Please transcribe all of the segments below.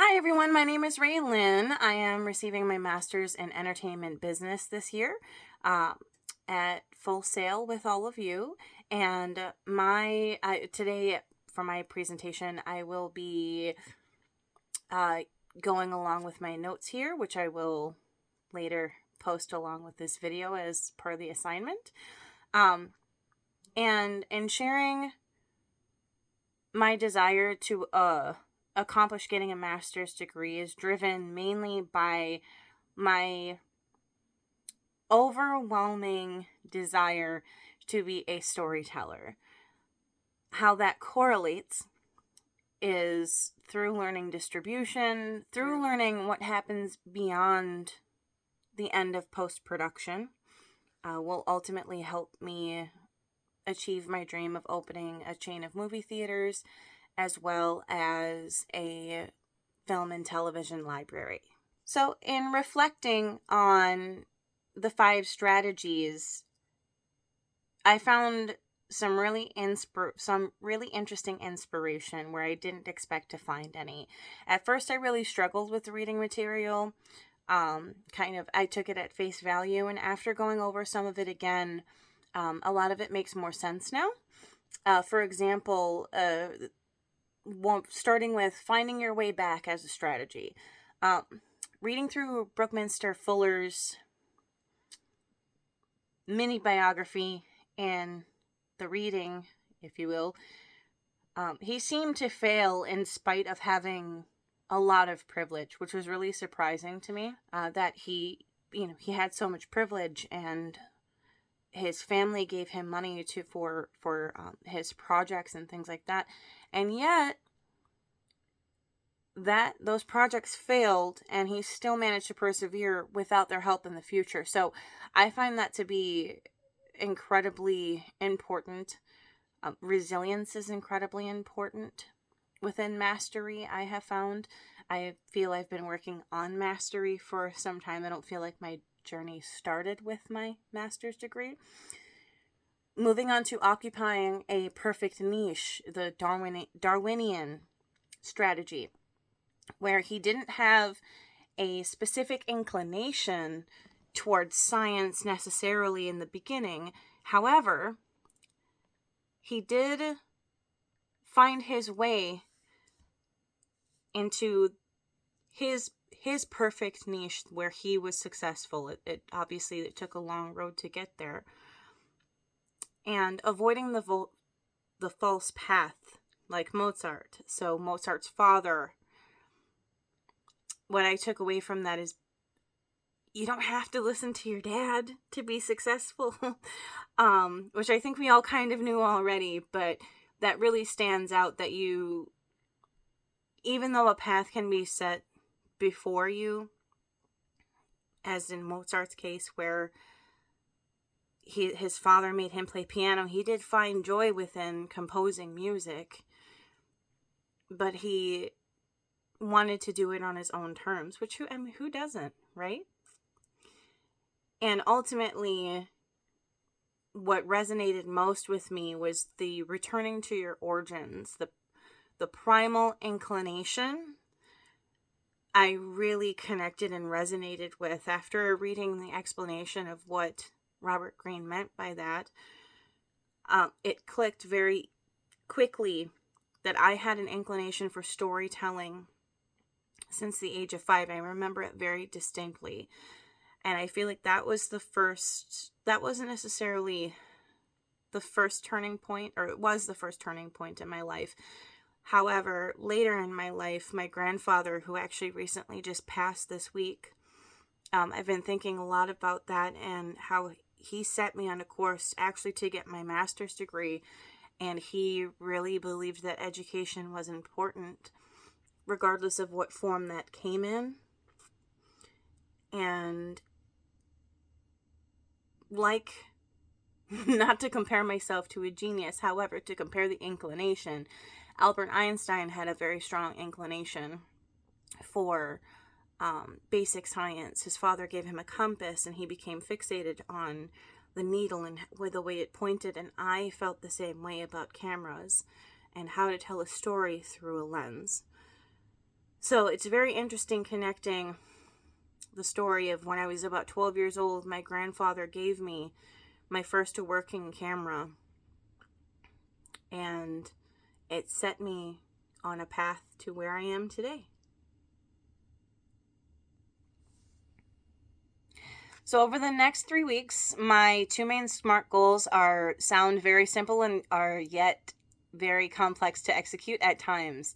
Hi everyone, my name is RayLynn. I am receiving my master's in entertainment business this year at Full Sail with all of you. And today for my presentation, I will be going along with my notes here, which I will later post along with this video as per the assignment. And in sharing my desire to accomplish getting a master's degree is driven mainly by my overwhelming desire to be a storyteller. How that correlates is through learning distribution, through learning what happens beyond the end of post-production, will ultimately help me achieve my dream of opening a chain of movie theaters as well as a film and television library. So in reflecting on the 5 strategies, I found some really interesting inspiration where I didn't expect to find any. At first, I really struggled with the reading material. I took it at face value, and after going over some of it again, a lot of it makes more sense now. For example, starting with finding your way back as a strategy. Reading through Brookminster Fuller's mini biography and the reading, if you will, he seemed to fail in spite of having a lot of privilege, which was really surprising to me, that he had so much privilege, and his family gave him money for his projects and things like that. And yet, those projects failed, and he still managed to persevere without their help in the future. So I find that to be incredibly important. Resilience is incredibly important within mastery, I have found. I feel I've been working on mastery for some time. I don't feel like my journey started with my master's degree. Moving on to occupying a perfect niche, the Darwinian strategy, where he didn't have a specific inclination towards science necessarily in the beginning. However, he did find his way into his perfect niche where he was successful. It obviously took a long road to get there. And avoiding the false path, like Mozart. So Mozart's father, what I took away from that is you don't have to listen to your dad to be successful, which I think we all kind of knew already, but that really stands out, that even though a path can be set before you, as in Mozart's case, where his father made him play piano, he did find joy within composing music, but he wanted to do it on his own terms, which who doesn't, right? And ultimately, what resonated most with me was the returning to your origins, the primal inclination. I really connected and resonated with after reading the explanation of what Robert Greene meant by that. It clicked very quickly that I had an inclination for storytelling since the age of 5. I remember it very distinctly. And I feel like that wasn't necessarily the first turning point, or it was the first turning point in my life. However, later in my life, my grandfather, who actually recently just passed this week, I've been thinking a lot about that and how he set me on a course actually to get my master's degree. And he really believed that education was important, regardless of what form that came in. And not to compare myself to a genius, however, to compare the inclination, Albert Einstein had a very strong inclination for basic science. His father gave him a compass, and he became fixated on the needle and with the way it pointed. And I felt the same way about cameras and how to tell a story through a lens. So it's very interesting connecting the story of when I was about 12 years old, my grandfather gave me my first working camera, and it set me on a path to where I am today. So over the next 3 weeks, my 2 main SMART goals sound very simple and are yet very complex to execute at times.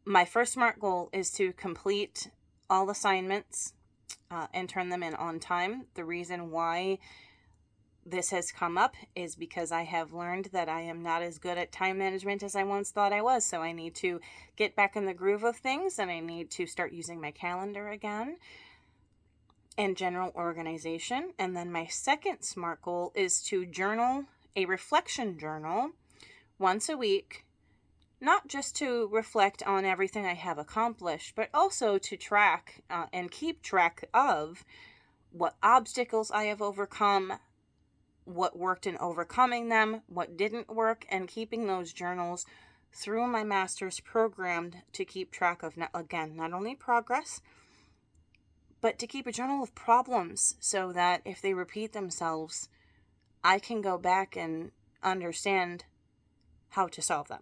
My first SMART goal is to complete all assignments and turn them in on time. The reason why this has come up is because I have learned that I am not as good at time management as I once thought I was. So I need to get back in the groove of things, and I need to start using my calendar again and general organization. And then my second SMART goal is to journal, a reflection journal, once a week, not just to reflect on everything I have accomplished, but also to track and keep track of what obstacles I have overcome, what worked in overcoming them, what didn't work, and keeping those journals through my master's program to keep track of, not only progress, but to keep a journal of problems so that if they repeat themselves, I can go back and understand how to solve them.